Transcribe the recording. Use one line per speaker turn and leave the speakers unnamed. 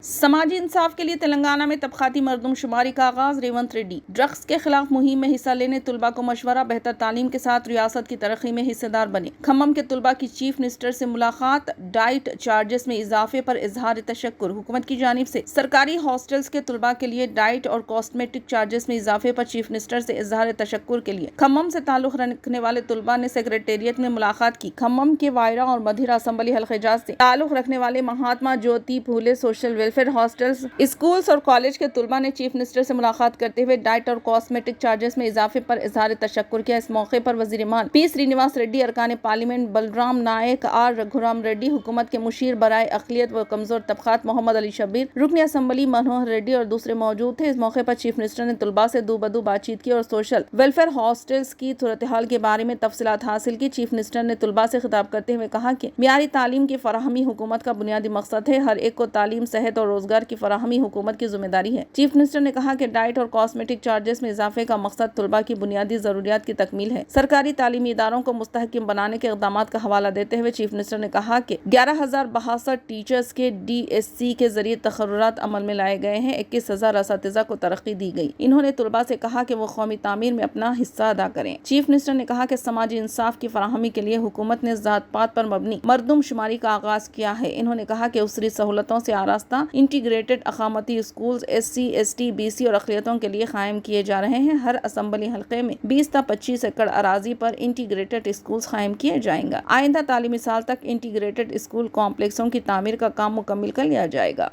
سماجی انصاف کے لیے تلنگانہ میں طبقاتی مردم شماری کا آغاز۔ ریونت ریڈی۔ ڈرگس کے خلاف مہم میں حصہ لینے طلباء کو مشورہ، بہتر تعلیم کے ساتھ ریاست کی ترقی میں حصہ دار بنے۔ کھمم کے طلباء کی چیف منسٹر سے ملاقات۔ ڈائٹ چارجز میں اضافے پر اظہار تشکر۔ حکومت کی جانب سے سرکاری ہاسٹلز کے طلباء کے لیے ڈائٹ اور کاسمیٹک چارجز میں اضافے پر چیف منسٹر سے اظہار تشکر کے لیے کھمم سے تعلق رکھنے والے طلباء نے سیکریٹریٹ میں ملاقات کی۔ کھمم کے وائرا اور مدھیرا اسمبلی حلقہ جات سے تعلق رکھنے والے مہاتما جیوتی پھولے سوشل ویلفیئر ہاسٹلز، اسکولز اور کالج کے طلباء نے چیف منسٹر سے ملاقات کرتے ہوئے ڈائٹ اور کاسمیٹک چارجز میں اضافے پر اظہار تشکر کیا۔ اس موقع پر وزیراعظم پی سرینواس ریڈی، ارکان پارلیمنٹ بلرام نائک، آر رگھورام ریڈی، حکومت کے مشیر برائے اقلیت و کمزور طبقات محمد علی شبیر، رکن اسمبلی منوہر ریڈی اور دوسرے موجود تھے۔ اس موقع پر چیف منسٹر نے طلباء سے دو بدو بات چیت کی اور سوشل ویلفیئر ہاسٹلز کی صورتحال کے بارے میں تفصیلات حاصل کی۔ چیف منسٹر نے طلباء سے خطاب کرتے ہوئے کہا کہ معیاری تعلیم کی فراہمی حکومت کا بنیادی مقصد ہے۔ ہر ایک کو تعلیم، صحت اور روزگار کی فراہمی حکومت کی ذمہ داری ہے۔ چیف منسٹر نے کہا کہ ڈائٹ اور کاسمیٹک چارجز میں اضافے کا مقصد طلباء کی بنیادی ضروریات کی تکمیل ہے۔ سرکاری تعلیمی اداروں کو مستحکم بنانے کے اقدامات کا حوالہ دیتے ہوئے چیف منسٹر نے کہا کہ 11,062 ٹیچرز کے DSC کے ذریعے تقررات عمل میں لائے گئے ہیں۔ 21,000 اساتذہ کو ترقی دی گئی۔ انہوں نے طلباء سے کہا کہ وہ قومی تعمیر میں اپنا حصہ ادا کریں۔ چیف منسٹر نے کہا کہ سماجی انصاف کی فراہمی کے لیے حکومت نے ذات پات پر مبنی مردم شماری کا آغاز کیا ہے۔ انہوں نے کہا کہ اسری سہولتوں سے آراستہ انٹیگریٹڈ اقامتی اسکولز SC ST BC اور اقلیتوں کے لیے قائم کیے جا رہے ہیں۔ ہر اسمبلی حلقے میں 20 تا 25 ایکڑ اراضی پر انٹیگریٹڈ اسکولز قائم کیے جائیں گے۔ آئندہ تعلیمی سال تک انٹیگریٹڈ اسکول کمپلیکسوں کی تعمیر کا کام مکمل کر لیا جائے گا۔